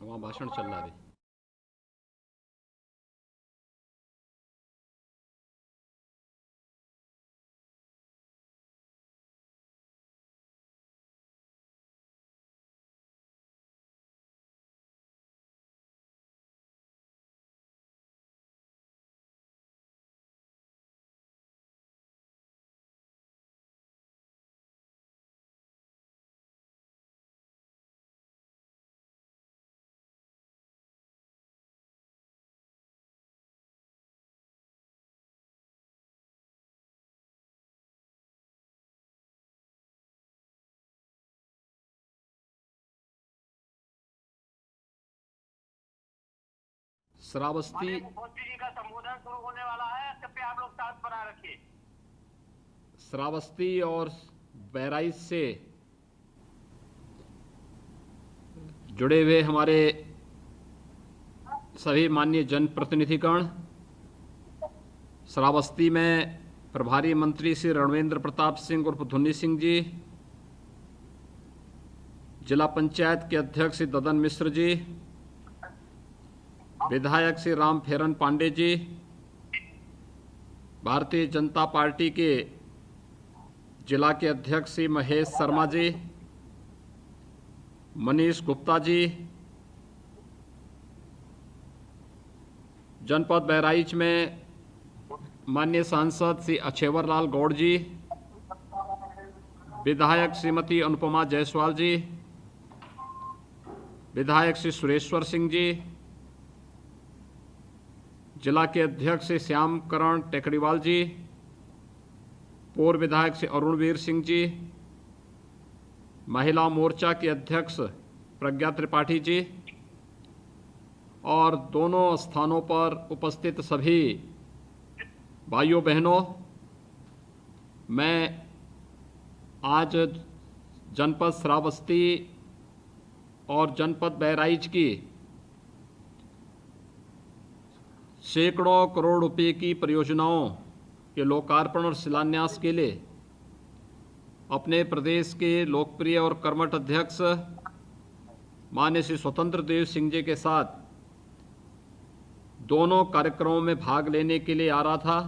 वहाँ भाषण चल रहा है। श्रावस्ती मुख्यमंत्री जी का संबोधन शुरू होने वाला है, कृपया आप लोग शांत बनाए रखिए। श्रावस्ती और बहराइच से जुड़े हुए हमारे सभी माननीय जनप्रतिनिधिगण, श्रावस्ती में प्रभारी मंत्री श्री रणवेंद्र प्रताप सिंह उर्फ धुन्नी सिंह जी, जिला पंचायत के अध्यक्ष श्री ददन मिश्र जी, विधायक श्री राम फेरन पांडे जी, भारतीय जनता पार्टी के जिला के अध्यक्ष श्री महेश शर्मा जी, मनीष गुप्ता जी, जनपद बहराइच में माननीय सांसद श्री अछेवर लाल गौड़ जी, विधायक श्रीमती अनुपमा जायसवाल जी, विधायक श्री सुरेश्वर सिंह जी, जिला के अध्यक्ष श्री श्याम करण टेकड़ीवाल जी, पूर्व विधायक श्री अरुणवीर सिंह जी, महिला मोर्चा के अध्यक्ष प्रज्ञा त्रिपाठी जी और दोनों स्थानों पर उपस्थित सभी भाइयों बहनों, मैं आज जनपद श्रावस्ती और जनपद बहराइच की सैकड़ों करोड़ रुपए की परियोजनाओं के लोकार्पण और शिलान्यास के लिए अपने प्रदेश के लोकप्रिय और कर्मठ अध्यक्ष माननीय श्री स्वतंत्र देव सिंह जी के साथ दोनों कार्यक्रमों में भाग लेने के लिए आ रहा था।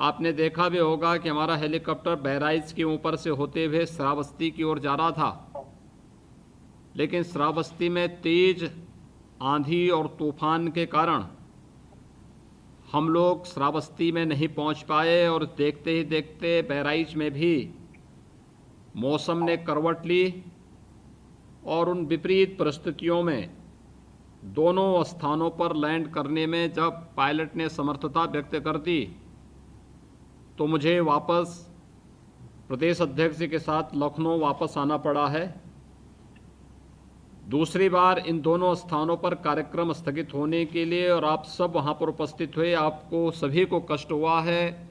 आपने देखा भी होगा कि हमारा हेलीकॉप्टर बहराइच के ऊपर से होते हुए श्रावस्ती की ओर जा रहा था, लेकिन श्रावस्ती में तेज आंधी और तूफान के कारण हम लोग श्रावस्ती में नहीं पहुंच पाए और देखते ही देखते बहराइच में भी मौसम ने करवट ली और उन विपरीत परिस्थितियों में दोनों स्थानों पर लैंड करने में जब पायलट ने समर्थता व्यक्त कर दी तो मुझे वापस प्रदेश अध्यक्ष जी के साथ लखनऊ वापस आना पड़ा है। दूसरी बार इन दोनों स्थानों पर कार्यक्रम स्थगित होने के लिए और आप सब वहां पर उपस्थित हुए, आपको सभी को कष्ट हुआ है।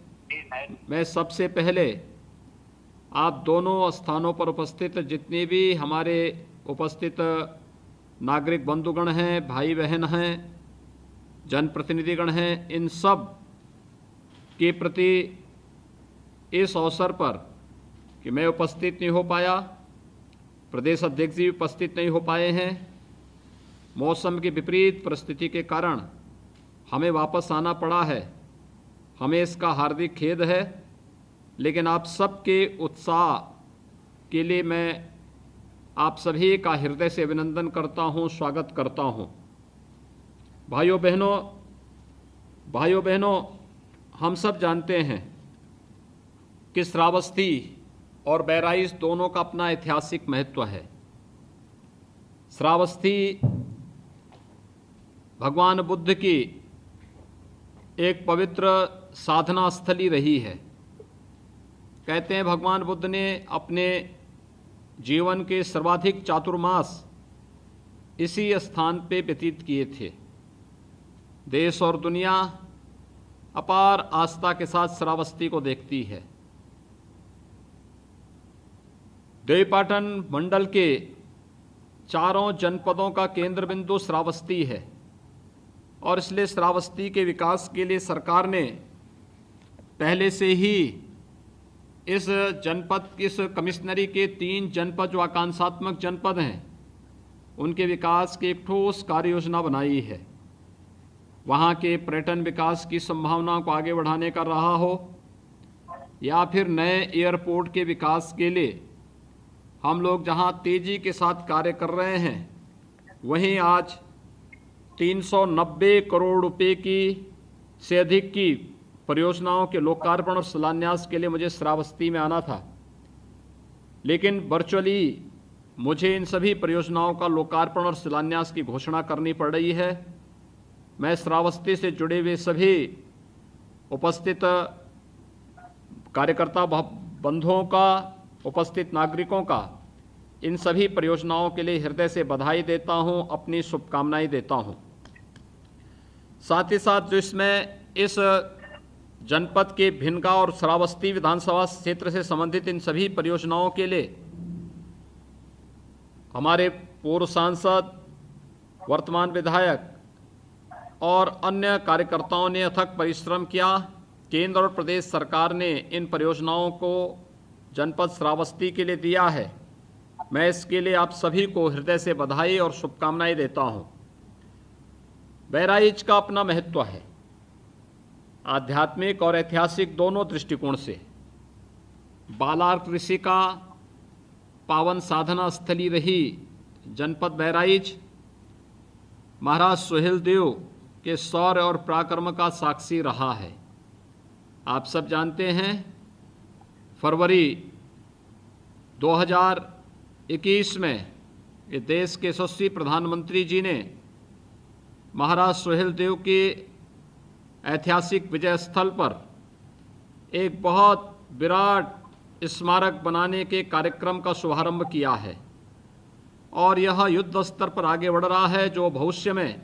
मैं सबसे पहले आप दोनों स्थानों पर उपस्थित जितने भी हमारे उपस्थित नागरिक बंधुगण हैं, भाई बहन हैं, जनप्रतिनिधिगण हैं, इन सब के प्रति इस अवसर पर कि मैं उपस्थित नहीं हो पाया, प्रदेश अध्यक्ष जी उपस्थित नहीं हो पाए हैं, मौसम की विपरीत परिस्थिति के कारण हमें वापस आना पड़ा है, हमें इसका हार्दिक खेद है। लेकिन आप सबके उत्साह के लिए मैं आप सभी का हृदय से अभिनंदन करता हूं, स्वागत करता हूं। भाइयों बहनों, हम सब जानते हैं कि श्रावस्ती और बहराइच दोनों का अपना ऐतिहासिक महत्व है। श्रावस्ती भगवान बुद्ध की एक पवित्र साधना स्थली रही है। कहते हैं भगवान बुद्ध ने अपने जीवन के सर्वाधिक चातुर्मास इसी स्थान पे व्यतीत किए थे। देश और दुनिया अपार आस्था के साथ श्रावस्ती को देखती है। देवीपाटन मंडल के चारों जनपदों का केंद्र बिंदु श्रावस्ती है और इसलिए श्रावस्ती के विकास के लिए सरकार ने पहले से ही इस कमिश्नरी के 3 जनपद जो आकांक्षात्मक जनपद हैं उनके विकास की एक ठोस कार्य योजना बनाई है। वहाँ के पर्यटन विकास की संभावनाओं को आगे बढ़ाने का रहा हो या फिर नए एयरपोर्ट के विकास के लिए हम लोग जहाँ तेज़ी के साथ कार्य कर रहे हैं, वहीं आज 390 करोड़ रुपए की से अधिक की परियोजनाओं के लोकार्पण और शिलान्यास के लिए मुझे श्रावस्ती में आना था, लेकिन वर्चुअली मुझे इन सभी परियोजनाओं का लोकार्पण और शिलान्यास की घोषणा करनी पड़ रही है। मैं श्रावस्ती से जुड़े हुए सभी उपस्थित कार्यकर्ता बंधुओं का, उपस्थित नागरिकों का इन सभी परियोजनाओं के लिए हृदय से बधाई देता हूं, अपनी शुभकामनाएं देता हूं। साथ ही साथ जो इसमें इस जनपद के भिनगा और श्रावस्ती विधानसभा क्षेत्र से संबंधित इन सभी परियोजनाओं के लिए हमारे पूर्व सांसद, वर्तमान विधायक और अन्य कार्यकर्ताओं ने अथक परिश्रम किया। केंद्र और प्रदेश सरकार ने इन परियोजनाओं को जनपद श्रावस्ती के लिए दिया है। मैं इसके लिए आप सभी को हृदय से बधाई और शुभकामनाएं देता हूं। बहराइच का अपना महत्व है, आध्यात्मिक और ऐतिहासिक दोनों दृष्टिकोण से। बालार्क ऋषि का पावन साधना स्थली रही जनपद बहराइच महाराज सुहेलदेव के शौर्य और पराक्रम का साक्षी रहा है। आप सब जानते हैं, फरवरी 2021 में ये देश के यशस्वी प्रधानमंत्री जी ने महाराज सुहेलदेव के ऐतिहासिक विजय स्थल पर एक बहुत विराट स्मारक बनाने के कार्यक्रम का शुभारंभ किया है और यह युद्ध स्तर पर आगे बढ़ रहा है, जो भविष्य में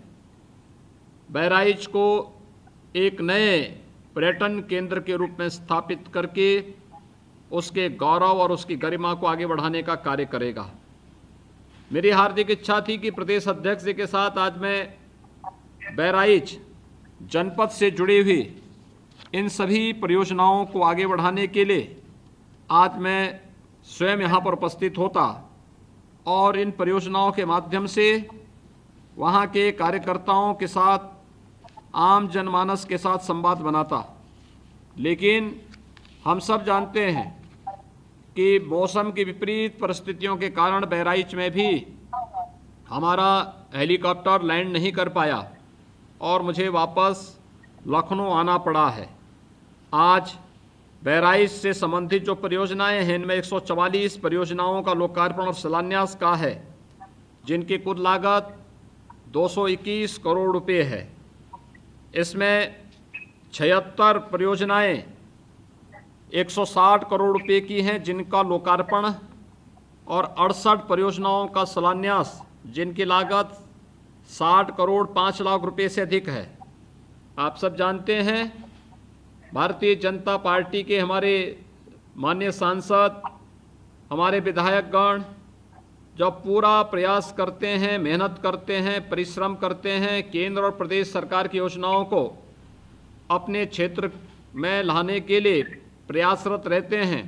बहराइच को एक नए पर्यटन केंद्र के रूप में स्थापित करके उसके गौरव और उसकी गरिमा को आगे बढ़ाने का कार्य करेगा। मेरी हार्दिक इच्छा थी कि प्रदेश अध्यक्ष जी के साथ आज मैं बहराइच जनपद से जुड़ी हुई इन सभी परियोजनाओं को आगे बढ़ाने के लिए आज मैं स्वयं यहाँ पर उपस्थित होता और इन परियोजनाओं के माध्यम से वहाँ के कार्यकर्ताओं के साथ, आम जनमानस के साथ संवाद बनाता। लेकिन हम सब जानते हैं कि मौसम की विपरीत परिस्थितियों के कारण बहराइच में भी हमारा हेलीकॉप्टर लैंड नहीं कर पाया और मुझे वापस लखनऊ आना पड़ा है। आज बहराइच से संबंधित जो परियोजनाएं हैं, इनमें 144 परियोजनाओं का लोकार्पण और शिलान्यास का है, जिनकी कुल लागत 221 करोड़ रुपए है। इसमें 76 परियोजनाएं 160 करोड़ रुपए की हैं, जिनका लोकार्पण, और 68 परियोजनाओं का शिलान्यास जिनकी लागत 60 करोड़ 5 लाख रुपए से अधिक है। आप सब जानते हैं, भारतीय जनता पार्टी के हमारे माननीय सांसद, हमारे विधायकगण जब पूरा प्रयास करते हैं, मेहनत करते हैं, परिश्रम करते हैं, केंद्र और प्रदेश सरकार की योजनाओं को अपने क्षेत्र में लाने के लिए प्रयासरत रहते हैं,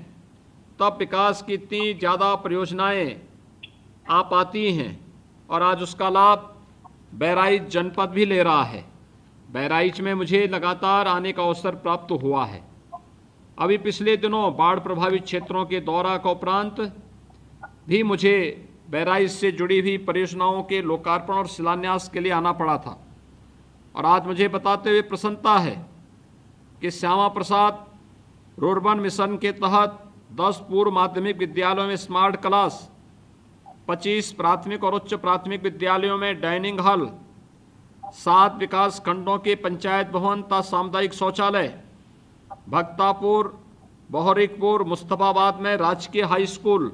तब विकास की इतनी ज़्यादा परियोजनाएं आ पाती हैं और आज उसका लाभ बहराइच जनपद भी ले रहा है। बहराइच में मुझे लगातार आने का अवसर प्राप्त हुआ है। अभी पिछले दिनों बाढ़ प्रभावित क्षेत्रों के दौरा का उपरांत भी मुझे बहराइच से जुड़ी हुई परियोजनाओं के लोकार्पण और शिलान्यास के लिए आना पड़ा था और आज मुझे बताते हुए प्रसन्नता है कि श्यामा प्रसाद रूर्बन मिशन के तहत 10 पूर्व माध्यमिक विद्यालयों में स्मार्ट क्लास, 25 प्राथमिक और उच्च प्राथमिक विद्यालयों में डाइनिंग हॉल, 7 विकास खंडों के पंचायत भवन तथा सामुदायिक शौचालय, भक्तापुर, बहरिकपुर, मुस्तफाबाद में राजकीय हाई स्कूल,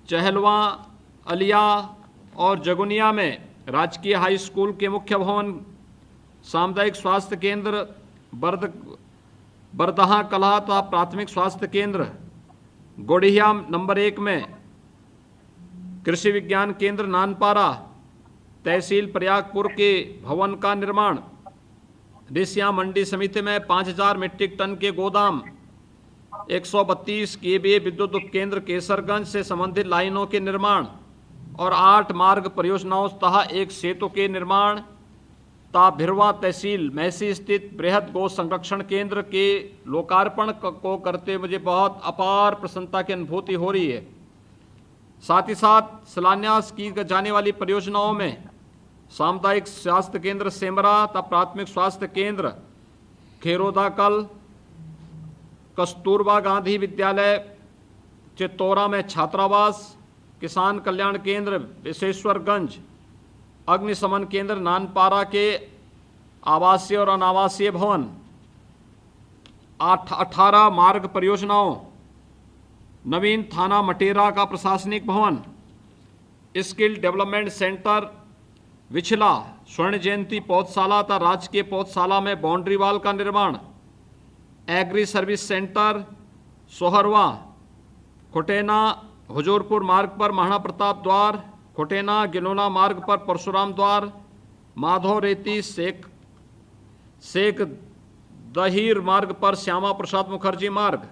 चहलवा, अलिया और जगुनिया में राजकीय हाई स्कूल के मुख्य भवन, सामुदायिक स्वास्थ्य केंद्र बरदहा कला तथा प्राथमिक स्वास्थ्य केंद्र, गोड़िया नंबर 1 में कृषि विज्ञान केंद्र नानपारा, तहसील प्रयागपुर के भवन का निर्माण, ऋषिया मंडी समिति में 5000 मीट्रिक टन के गोदाम, 132 केवीए विद्युत उपकेंद्र केसरगंज से संबंधित लाइनों के निर्माण और 8 मार्ग परियोजनाओं तथा एक सेतु के निर्माण तथा भिरवा तहसील महसी स्थित बृहद गौ संरक्षण केंद्र के लोकार्पण को करते मुझे बहुत अपार प्रसन्नता की अनुभूति हो रही है। साथ ही साथ शिलान्यास की जाने वाली परियोजनाओं में सामुदायिक स्वास्थ्य केंद्र सेमरा तथा प्राथमिक स्वास्थ्य केंद्र खेरोदाकल, कस्तूरबा गांधी विद्यालय चित्तौरा में छात्रावास, किसान कल्याण केंद्र विशेश्वरगंज, अग्निशमन केंद्र नानपारा के आवासीय और अनावासीय भवन, 18 मार्ग परियोजनाओं, नवीन थाना मटेरा का प्रशासनिक भवन, स्किल डेवलपमेंट सेंटर विछला, स्वर्ण जयंती पौधशाला तथा राजकीय पौधशाला में बाउंड्री वाल का निर्माण, agree service centre Sohrawa, खुटेना Huzurpur मार्ग पर महाराणा प्रताप द्वार, खुटेना गिनोना मार्ग पर परशुराम द्वार, माधव रेती शेख दहीर मार्ग पर श्यामा प्रसाद मुखर्जी मार्ग,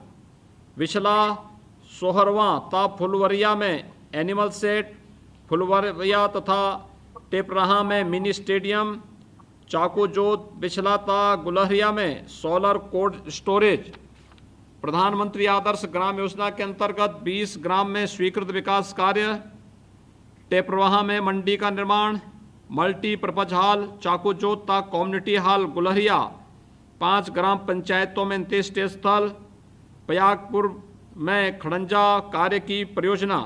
विछला सोहरवा तथा फुलवरिया में एनिमल सेट, फुलवरिया तथा टेपराहा में मिनी स्टेडियम, चाकूजोत बिछला तथा गुलहरिया में सोलर कोल्ड स्टोरेज, प्रधानमंत्री आदर्श ग्राम योजना के अंतर्गत 20 ग्राम में स्वीकृत विकास कार्य, टेपरवाहा में मंडी का निर्माण, मल्टीपर्पज हॉल चाकूजोत तथा कम्युनिटी हॉल गुलहरिया, 5 ग्राम पंचायतों में अंत्येष्टि स्थल, पयागपुर में खड़ंजा कार्य की परियोजना।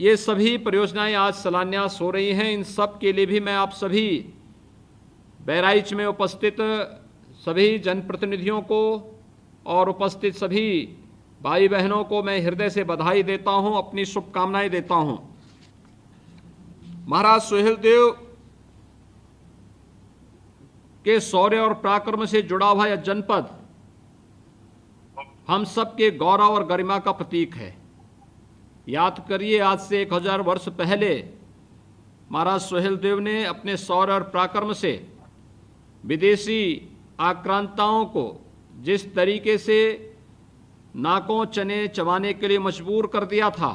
ये सभी परियोजनाएं आज शिलान्यास हो रही हैं। इन सब के लिए भी मैं आप सभी बहराइच में उपस्थित सभी जनप्रतिनिधियों को और उपस्थित सभी भाई बहनों को मैं हृदय से बधाई देता हूं, अपनी शुभकामनाएं देता हूं। महाराज सुहेलदेव के शौर्य और पराक्रम से जुड़ा हुआ यह जनपद हम सबके गौरव और गरिमा का प्रतीक है। याद करिए, आज से 1000 वर्ष पहले महाराज सुहेलदेव ने अपने शौर्य और पराक्रम से विदेशी आक्रांताओं को जिस तरीके से नाकों चने चबाने के लिए मजबूर कर दिया था,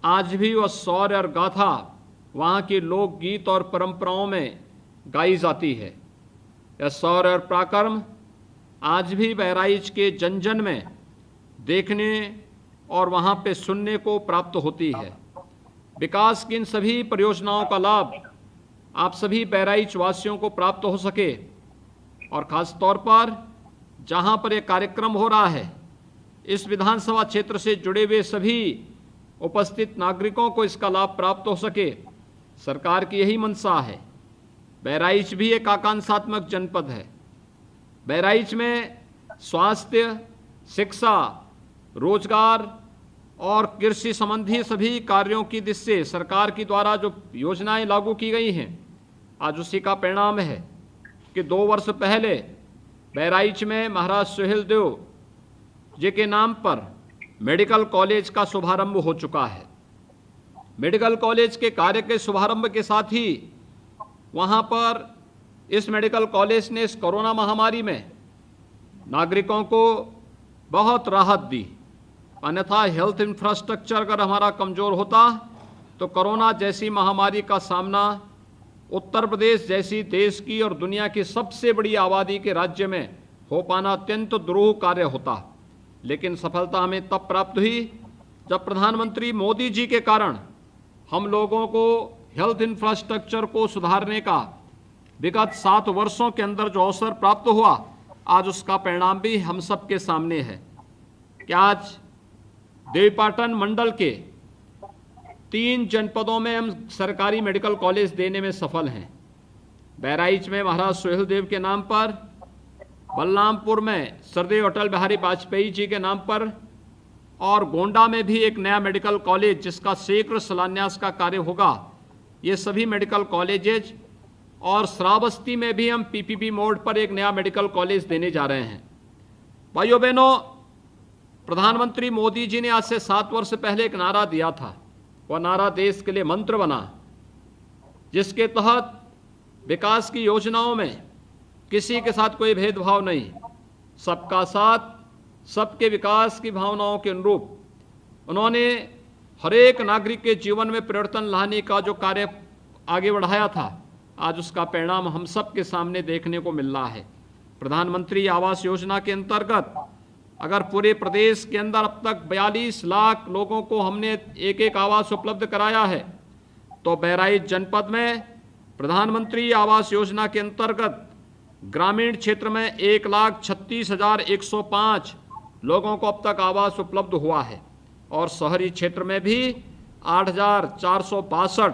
आज भी वह शौर्य और गाथा वहाँ के लोकगीत और परंपराओं में गाई जाती है। यह शौर्य और पराक्रम आज भी बहराइच के जन जन में देखने और वहाँ पे सुनने को प्राप्त होती है। विकास की इन सभी परियोजनाओं का लाभ आप सभी बहराइच वासियों को प्राप्त हो सके और ख़ास तौर पर जहाँ पर यह कार्यक्रम हो रहा है, इस विधानसभा क्षेत्र से जुड़े हुए सभी उपस्थित नागरिकों को इसका लाभ प्राप्त हो सके, सरकार की यही मंशा है। बहराइच भी एक आकांक्षात्मक जनपद है। बहराइच में स्वास्थ्य, शिक्षा, रोजगार और कृषि संबंधी सभी कार्यों की दिशा से सरकार की द्वारा जो योजनाएं लागू की गई हैं, आज उसी का परिणाम है कि 2 वर्ष पहले बहराइच में महाराज सुहेलदेव जी के नाम पर मेडिकल कॉलेज का शुभारंभ हो चुका है। मेडिकल कॉलेज के कार्य के शुभारंभ के साथ ही वहाँ पर इस मेडिकल कॉलेज ने इस कोरोना महामारी में नागरिकों को बहुत राहत दी। अन्यथा हेल्थ इंफ्रास्ट्रक्चर अगर हमारा कमज़ोर होता तो कोरोना जैसी महामारी का सामना उत्तर प्रदेश जैसी देश की और दुनिया की सबसे बड़ी आबादी के राज्य में हो पाना अत्यंत दुरूह कार्य होता। लेकिन सफलता हमें तब प्राप्त हुई जब प्रधानमंत्री मोदी जी के कारण हम लोगों को हेल्थ इंफ्रास्ट्रक्चर को सुधारने का विगत 7 वर्षों के अंदर जो अवसर प्राप्त हुआ, आज उसका परिणाम भी हम सब के सामने है कि आज देवीपाटन मंडल के 3 जनपदों में हम सरकारी मेडिकल कॉलेज देने में सफल हैं। बहराइच में महाराज सुहेलदेव के नाम पर, बलरामपुर में सरदेव अटल बिहारी वाजपेयी जी के नाम पर और गोंडा में भी एक नया मेडिकल कॉलेज जिसका शीघ्र शिलान्यास का कार्य होगा। ये सभी मेडिकल कॉलेजेज और श्रावस्ती में भी हम पीपीपी मोड पर एक नया मेडिकल कॉलेज देने जा रहे हैं। भाइयों बहनों, प्रधानमंत्री मोदी जी ने आज से 7 वर्ष पहले एक नारा दिया था। वह नारा देश के लिए मंत्र बना, जिसके तहत विकास की योजनाओं में किसी के साथ कोई भेदभाव नहीं, सबका साथ, सबके विकास की भावनाओं के अनुरूप उन्होंने हर एक नागरिक के जीवन में परिवर्तन लाने का जो कार्य आगे बढ़ाया था, आज उसका परिणाम हम सब के सामने देखने को मिल रहा है। प्रधानमंत्री आवास योजना के अंतर्गत अगर पूरे प्रदेश के अंदर अब तक 42 लाख लोगों को हमने एक एक आवास उपलब्ध कराया है, तो बहराइच जनपद में प्रधानमंत्री आवास योजना के अंतर्गत ग्रामीण क्षेत्र में 1,36,105 लोगों को अब तक आवास उपलब्ध हुआ है और शहरी क्षेत्र में भी 8,462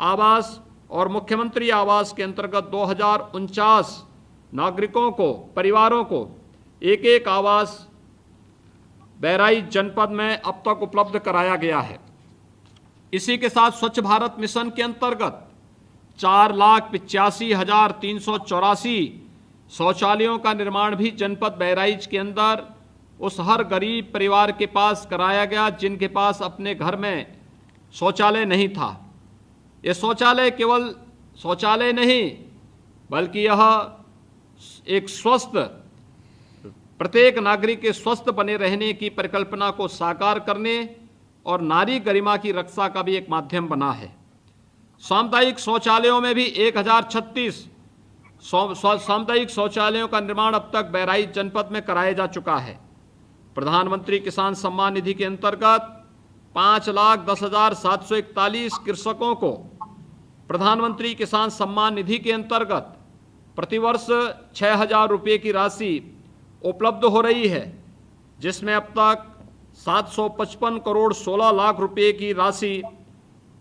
आवास और मुख्यमंत्री आवास के अंतर्गत 2,049 नागरिकों को, परिवारों को एक एक आवास बहराइच जनपद में अब तक उपलब्ध कराया गया है। इसी के साथ स्वच्छ भारत मिशन के अंतर्गत 4,85,384 शौचालयों का निर्माण भी जनपद बहराइच के अंदर उस हर गरीब परिवार के पास कराया गया जिनके पास अपने घर में शौचालय नहीं था। ये शौचालय केवल शौचालय नहीं बल्कि यह एक स्वस्थ, प्रत्येक नागरिक के स्वस्थ बने रहने की परिकल्पना को साकार करने और नारी गरिमा की रक्षा का भी एक माध्यम बना है। सामुदायिक शौचालयों में भी 1,036 सामुदायिक शौचालयों का निर्माण अब तक बहराइच जनपद में कराया जा चुका है। प्रधानमंत्री किसान सम्मान निधि के अंतर्गत 5,10,741 कृषकों को प्रधानमंत्री किसान सम्मान निधि के अंतर्गत प्रतिवर्ष 6,000 रुपये की राशि उपलब्ध हो रही है, जिसमें अब तक 755 करोड़ 16 लाख रुपये की राशि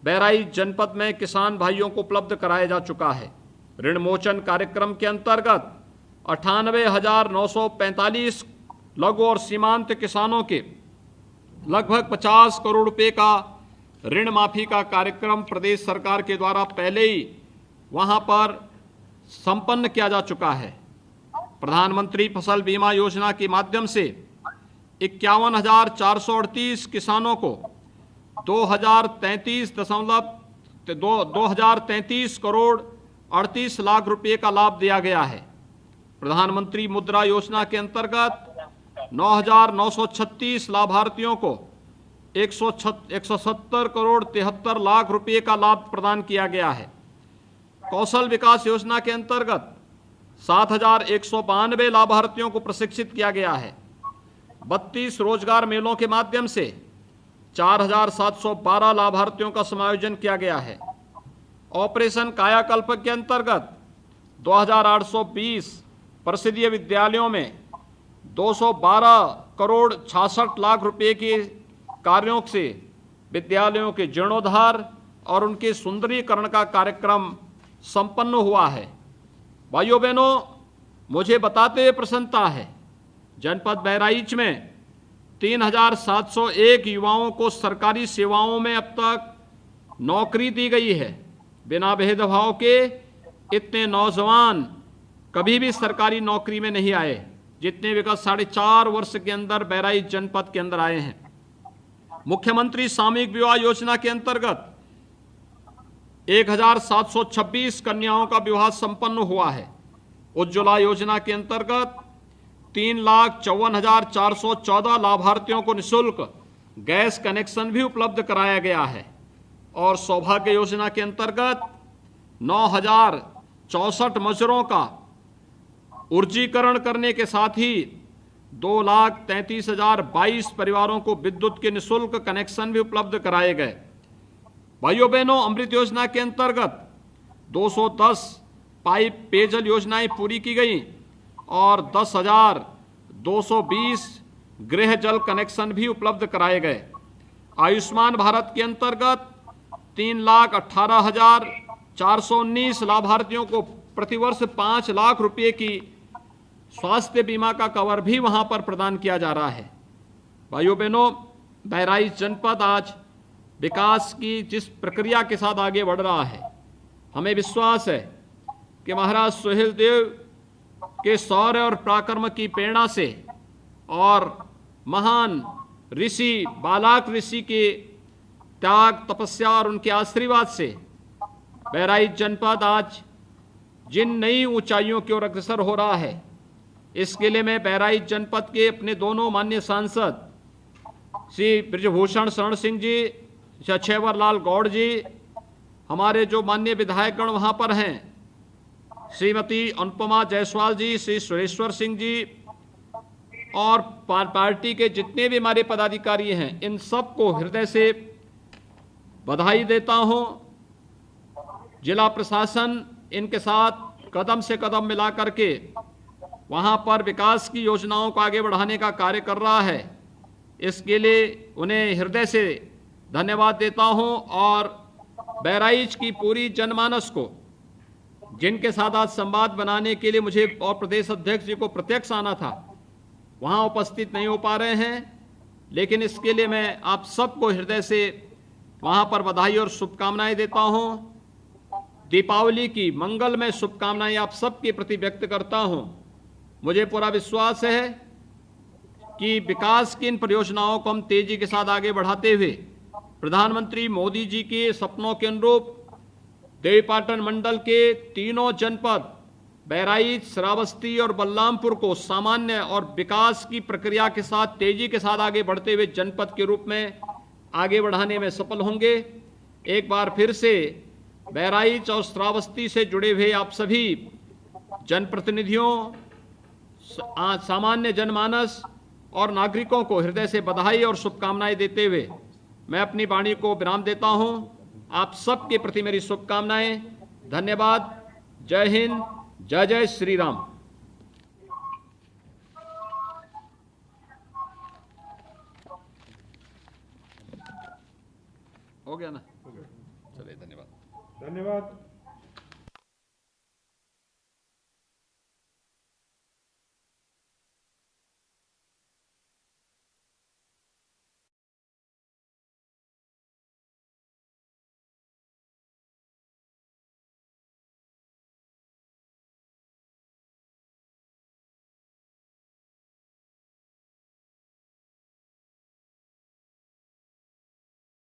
बहराइच जनपद में किसान भाइयों को उपलब्ध कराया जा चुका है। ऋण मोचन कार्यक्रम के अंतर्गत 98,945 लघु और सीमांत किसानों के लगभग 50 करोड़ रुपए का ऋण माफी का कार्यक्रम प्रदेश सरकार के द्वारा पहले ही वहां पर संपन्न किया जा चुका है। प्रधानमंत्री फसल बीमा योजना के माध्यम से 51,438 किसानों को 2,033 करोड़ 38 लाख रुपए का लाभ दिया गया है। प्रधानमंत्री मुद्रा योजना के अंतर्गत 9,936 लाभार्थियों को 170 करोड़ 73 लाख रुपए का लाभ प्रदान किया गया है। कौशल विकास योजना के अंतर्गत 7,192 लाभार्थियों को प्रशिक्षित किया गया है। 32 रोजगार मेलों के माध्यम से 4,712 लाभार्थियों का समायोजन किया गया है। ऑपरेशन कायाकल्प के अंतर्गत 2,820 परिषदीय विद्यालयों में 212 करोड़ 66 लाख रुपए के कार्यों से विद्यालयों के जीर्णोद्धार और उनके सुंदरीकरण का कार्यक्रम संपन्न हुआ है। भाइयों बहनों, मुझे बताते हुए प्रसन्नता है, जनपद बहराइच में 3,701 युवाओं को सरकारी सेवाओं में अब तक नौकरी दी गई है। बिना भेदभाव के इतने नौजवान कभी भी सरकारी नौकरी में नहीं आए जितने विगत 4.5 वर्ष के अंदर बहराइच जनपद के अंदर आए हैं। मुख्यमंत्री सामूहिक विवाह योजना के अंतर्गत 1,726 कन्याओं का विवाह संपन्न हुआ है। उज्ज्वला योजना के अंतर्गत 3,54,414 लाभार्थियों को निःशुल्क गैस कनेक्शन भी उपलब्ध कराया गया है और सौभाग्य योजना के अंतर्गत 9,064 मजरों का ऊर्जीकरण करने के साथ ही 2,33,022 परिवारों को विद्युत के निःशुल्क कनेक्शन भी उपलब्ध कराए गए। भाइयों बहनों, अमृत योजना के अंतर्गत 210 पाइप पेयजल योजनाएं पूरी की गई और 10,220 गृह जल कनेक्शन भी उपलब्ध कराए गए। आयुष्मान भारत के अंतर्गत 3,18,419 लाभार्थियों को प्रतिवर्ष 5 लाख रुपए की स्वास्थ्य बीमा का कवर भी वहां पर प्रदान किया जा रहा है। भाइयों बहनों, बहराइच जनपद आज विकास की जिस प्रक्रिया के साथ आगे बढ़ रहा है, हमें विश्वास है कि महाराज सुहेलदेव के शौर्य और पराक्रम की प्रेरणा से और महान ऋषि बालाक ऋषि के त्याग, तपस्या और उनके आशीर्वाद से बहराइच जनपद आज जिन नई ऊंचाइयों की ओर अग्रसर हो रहा है, इसके लिए मैं बहराइच जनपद के अपने दोनों माननीय सांसद श्री ब्रिजभूषण शरण सिंह जी, श्री अक्षयवर लाल गौड़ जी, हमारे जो माननीय विधायकगण वहाँ पर हैं, श्रीमती अनुपमा जायसवाल जी, श्री सुरेश्वर सिंह जी और पार्टी के जितने भी हमारे पदाधिकारी हैं, इन सबको हृदय से बधाई देता हूं। जिला प्रशासन इनके साथ कदम से कदम मिला करके वहां पर विकास की योजनाओं को आगे बढ़ाने का कार्य कर रहा है। इसके लिए उन्हें हृदय से धन्यवाद देता हूं और बहराइच की पूरी जनमानस को, जिनके साथ आज संवाद बनाने के लिए मुझे और प्रदेश अध्यक्ष जी को प्रत्यक्ष आना था, वहां उपस्थित नहीं हो पा रहे हैं, लेकिन इसके लिए मैं आप सबको हृदय से वहां पर बधाई और शुभकामनाएं देता हूं। दीपावली की मंगलमय शुभकामनाएं आप सबके प्रति व्यक्त करता हूं। मुझे पूरा विश्वास है कि विकास की इन परियोजनाओं को हम तेजी के साथ आगे बढ़ाते हुए प्रधानमंत्री मोदी जी के सपनों के अनुरूप देवीपाटन मंडल के तीनों जनपद बहराइच, श्रावस्ती और बलरामपुर को सामान्य और विकास की प्रक्रिया के साथ तेजी के साथ आगे बढ़ते हुए जनपद के रूप में आगे बढ़ाने में सफल होंगे। एक बार फिर से बहराइच और श्रावस्ती से जुड़े हुए आप सभी जनप्रतिनिधियों, सामान्य जनमानस और नागरिकों को हृदय से बधाई और शुभकामनाएं देते हुए मैं अपनी वाणी को विराम देता हूं। आप सबके प्रति मेरी शुभकामनाएं। धन्यवाद। जय हिंद, जय जय श्री राम। हो गया ना? चलिए, धन्यवाद। धन्यवाद।